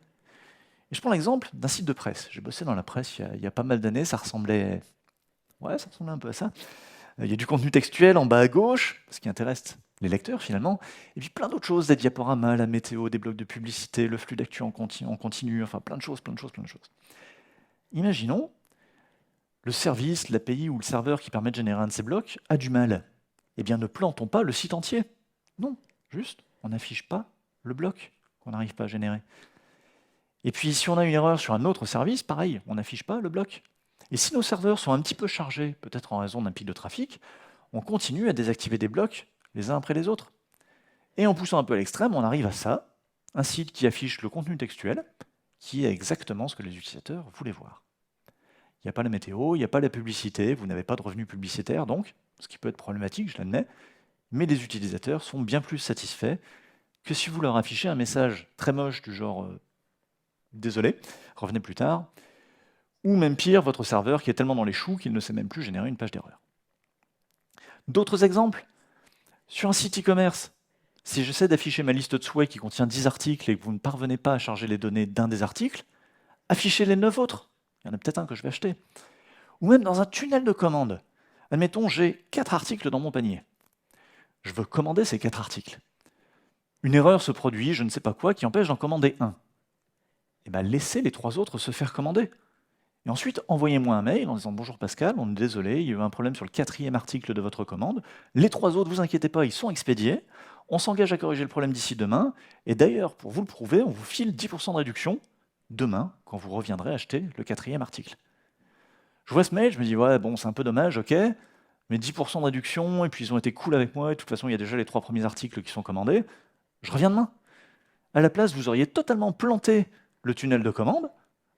Speaker 1: Et je prends l'exemple d'un site de presse. J'ai bossé dans la presse il y a pas mal d'années, ça ressemblait un peu à ça. Il y a du contenu textuel en bas à gauche, ce qui intéresse les lecteurs finalement, et puis plein d'autres choses, des diaporamas, la météo, des blocs de publicité, le flux d'actu en continu, enfin plein de choses. Imaginons, le service, l'API ou le serveur qui permet de générer un de ces blocs a du mal. Eh bien, ne plantons pas le site entier. Non, juste, on n'affiche pas le bloc qu'on n'arrive pas à générer. Et puis, si on a une erreur sur un autre service, pareil, on n'affiche pas le bloc. Et si nos serveurs sont un petit peu chargés, peut-être en raison d'un pic de trafic, on continue à désactiver des blocs les uns après les autres. Et en poussant un peu à l'extrême, on arrive à ça, un site qui affiche le contenu textuel, qui est exactement ce que les utilisateurs voulaient voir. Il n'y a pas la météo, il n'y a pas la publicité, vous n'avez pas de revenus publicitaires, donc, ce qui peut être problématique, je l'admets, mais les utilisateurs sont bien plus satisfaits que si vous leur affichez un message très moche du genre désolé, revenez plus tard », ou même pire, votre serveur qui est tellement dans les choux qu'il ne sait même plus générer une page d'erreur. D'autres exemples? Sur un site e-commerce, si j'essaie d'afficher ma liste de souhaits qui contient 10 articles et que vous ne parvenez pas à charger les données d'un des articles, affichez les 9 autres. Il y en a peut-être un que je vais acheter. Ou même dans un tunnel de commande. Admettons, j'ai 4 articles dans mon panier. Je veux commander ces 4 articles. Une erreur se produit, je ne sais pas quoi, qui empêche d'en commander un. Et bien, laissez les 3 autres se faire commander. Et ensuite, envoyez-moi un mail en disant « Bonjour Pascal, on est désolé, il y a eu un problème sur le 4e article de votre commande. Les 3 autres, vous inquiétez pas, ils sont expédiés. On s'engage à corriger le problème d'ici demain. Et d'ailleurs, pour vous le prouver, on vous file 10% de réduction demain, quand vous reviendrez acheter le 4e article. » Je vois ce mail, je me dis « Ouais, bon, c'est un peu dommage, ok, mais 10% de réduction, et puis ils ont été cool avec moi, et de toute façon, il y a déjà les 3 premiers articles qui sont commandés. Je reviens demain. » À la place, vous auriez totalement planté le tunnel de commande,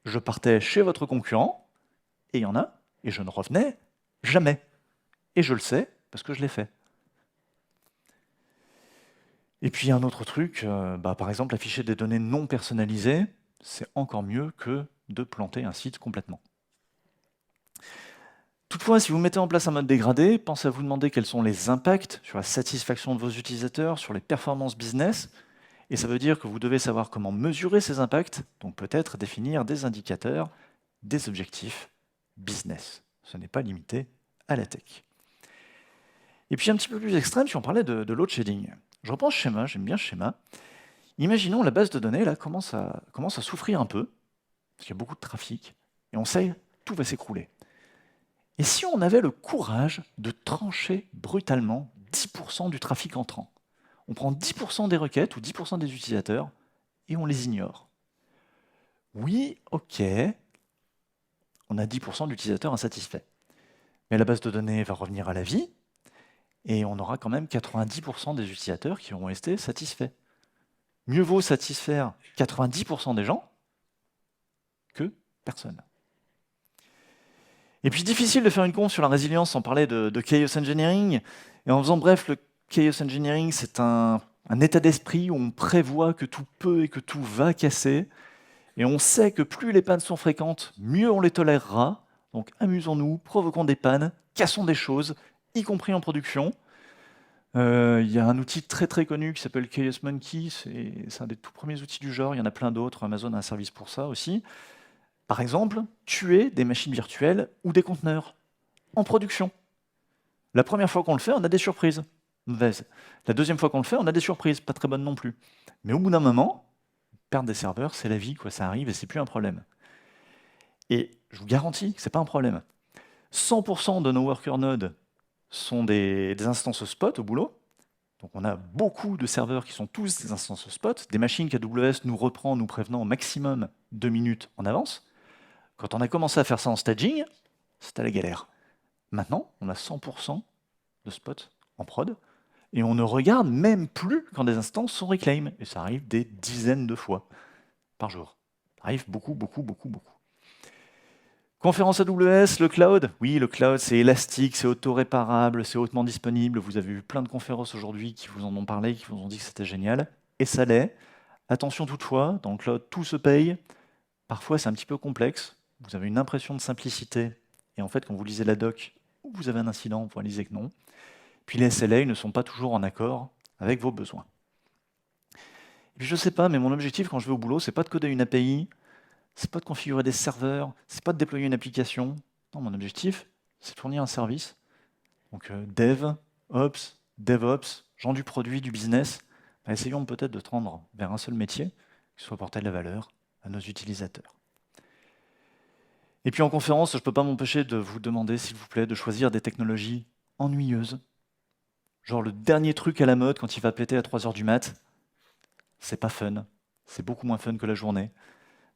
Speaker 1: je partais chez votre concurrent, et il y en a, et je ne revenais jamais. Et je le sais, parce que je l'ai fait. Et puis un autre truc, par exemple, afficher des données non personnalisées, c'est encore mieux que de planter un site complètement. Toutefois, si vous mettez en place un mode dégradé, pensez à vous demander quels sont les impacts sur la satisfaction de vos utilisateurs, sur les performances business, et ça veut dire que vous devez savoir comment mesurer ces impacts, donc peut-être définir des indicateurs, des objectifs business. Ce n'est pas limité à la tech. Et puis un petit peu plus extrême, si on parlait de load shedding. Je reprends ce schéma, j'aime bien ce schéma. Imaginons la base de données là, commence à souffrir un peu, parce qu'il y a beaucoup de trafic, et on sait tout va s'écrouler. Et si on avait le courage de trancher brutalement 10% du trafic entrant? On prend 10% des requêtes ou 10% des utilisateurs et on les ignore. Oui, ok, on a 10% d'utilisateurs insatisfaits. Mais la base de données va revenir à la vie, et on aura quand même 90% des utilisateurs qui auront été satisfaits. Mieux vaut satisfaire 90% des gens que personne. Et puis difficile de faire une conf sur la résilience sans parler de chaos engineering. Et en faisant bref, le chaos engineering, c'est un état d'esprit où on prévoit que tout peut et que tout va casser. Et on sait que plus les pannes sont fréquentes, mieux on les tolérera. Donc amusons-nous, provoquons des pannes, cassons des choses, y compris en production. Il y a un outil très très connu qui s'appelle Chaos Monkey, c'est un des tout premiers outils du genre, il y en a plein d'autres, Amazon a un service pour ça aussi. Par exemple, tuer des machines virtuelles ou des conteneurs en production. La première fois qu'on le fait, on a des surprises mauvaises. La deuxième fois qu'on le fait, on a des surprises pas très bonnes non plus. Mais au bout d'un moment, perdre des serveurs, c'est la vie, quoi, ça arrive et c'est plus un problème. Et je vous garantis que c'est pas un problème. 100% de nos worker nodes sont des instances spot au boulot. Donc on a beaucoup de serveurs qui sont tous des instances spot, des machines qu'AWS nous reprend, nous prévenant au maximum 2 minutes en avance. Quand on a commencé à faire ça en staging, c'était la galère. Maintenant, on a 100% de spots en prod, et on ne regarde même plus quand des instances sont reclaim. Et ça arrive des dizaines de fois par jour. Ça arrive beaucoup, beaucoup, beaucoup, beaucoup. Conférence AWS, le cloud. Oui, le cloud, c'est élastique, c'est auto-réparable, c'est hautement disponible. Vous avez vu plein de conférences aujourd'hui qui vous en ont parlé, qui vous ont dit que c'était génial. Et ça l'est. Attention toutefois, dans le cloud, tout se paye. Parfois, c'est un petit peu complexe. Vous avez une impression de simplicité. Et en fait, quand vous lisez la doc, ou vous avez un incident, vous réalisez que non. Puis les SLA ne sont pas toujours en accord avec vos besoins. Et puis je ne sais pas, mais mon objectif quand je vais au boulot, c'est pas de coder une API, c'est pas de configurer des serveurs, c'est pas de déployer une application. Non, mon objectif, c'est de fournir un service. Donc Dev, Ops, DevOps, gens du produit, du business, essayons peut-être de tendre vers un seul métier, qui soit apporter de la valeur à nos utilisateurs. Et puis en conférence, je ne peux pas m'empêcher de vous demander, s'il vous plaît, de choisir des technologies ennuyeuses. Genre le dernier truc à la mode quand il va péter à 3h du mat', c'est pas fun. C'est beaucoup moins fun que la journée.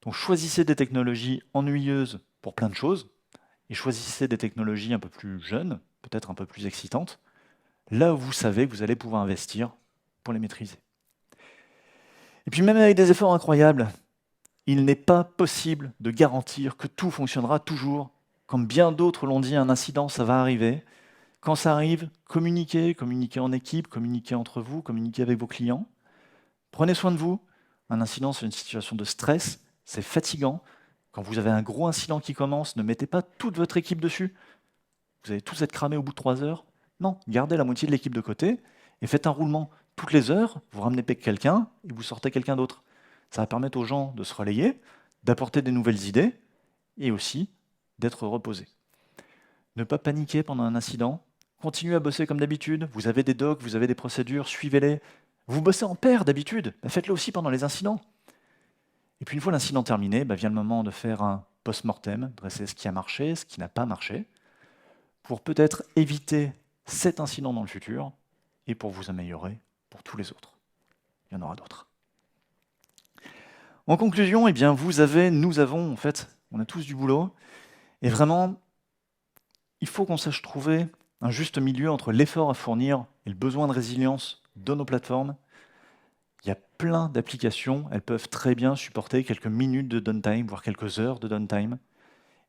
Speaker 1: Donc choisissez des technologies ennuyeuses pour plein de choses, et choisissez des technologies un peu plus jeunes, peut-être un peu plus excitantes, là où vous savez que vous allez pouvoir investir pour les maîtriser. Et puis même avec des efforts incroyables, il n'est pas possible de garantir que tout fonctionnera toujours. Comme bien d'autres l'ont dit, un incident, ça va arriver. Quand ça arrive, communiquez en équipe, communiquez entre vous, communiquez avec vos clients. Prenez soin de vous. Un incident, c'est une situation de stress, c'est fatigant. Quand vous avez un gros incident qui commence, ne mettez pas toute votre équipe dessus. Vous allez tous être cramés au bout de 3 heures. Non, gardez la moitié de l'équipe de côté et faites un roulement. Toutes les heures, vous ramenez quelqu'un et vous sortez quelqu'un d'autre. Ça va permettre aux gens de se relayer, d'apporter des nouvelles idées et aussi d'être reposés. Ne pas paniquer pendant un incident. Continuez à bosser comme d'habitude. Vous avez des docs, vous avez des procédures, suivez-les. Vous bossez en paire d'habitude, faites-le aussi pendant les incidents. Et puis une fois l'incident terminé, vient le moment de faire un post-mortem, dresser ce qui a marché, ce qui n'a pas marché, pour peut-être éviter cet incident dans le futur et pour vous améliorer pour tous les autres. Il y en aura d'autres. En conclusion, nous avons, en fait, on a tous du boulot, et vraiment, il faut qu'on sache trouver un juste milieu entre l'effort à fournir et le besoin de résilience de nos plateformes. Il y a plein d'applications, elles peuvent très bien supporter quelques minutes de downtime, voire quelques heures de downtime.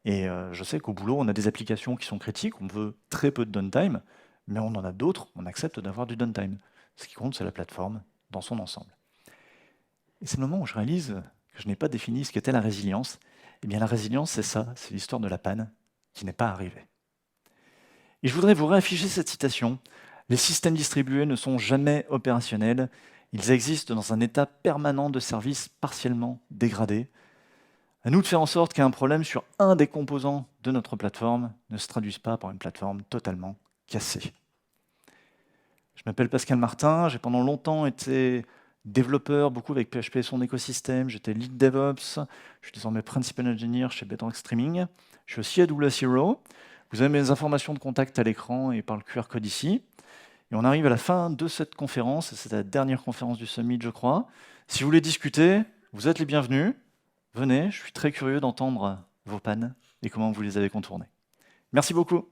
Speaker 1: Et je sais qu'au boulot, on a des applications qui sont critiques, on veut très peu de downtime, mais on en a d'autres, on accepte d'avoir du downtime. Ce qui compte, c'est la plateforme dans son ensemble. Et c'est le moment où je réalise que je n'ai pas défini ce qu'était la résilience. Eh bien, la résilience, c'est ça, c'est l'histoire de la panne qui n'est pas arrivée. Et je voudrais vous réafficher cette citation. Les systèmes distribués ne sont jamais opérationnels. Ils existent dans un état permanent de service partiellement dégradé. À nous de faire en sorte qu'un problème sur un des composants de notre plateforme ne se traduise pas par une plateforme totalement cassée. Je m'appelle Pascal Martin, j'ai pendant longtemps été développeur, beaucoup avec PHP et son écosystème, j'étais lead DevOps, je suis désormais Principal Engineer chez Bedrock Streaming, je suis aussi AWS Hero. Vous avez mes informations de contact à l'écran et par le QR code ici. Et on arrive à la fin de cette conférence, c'est la dernière conférence du Summit, je crois. Si vous voulez discuter, vous êtes les bienvenus. Venez, je suis très curieux d'entendre vos pannes et comment vous les avez contournées. Merci beaucoup.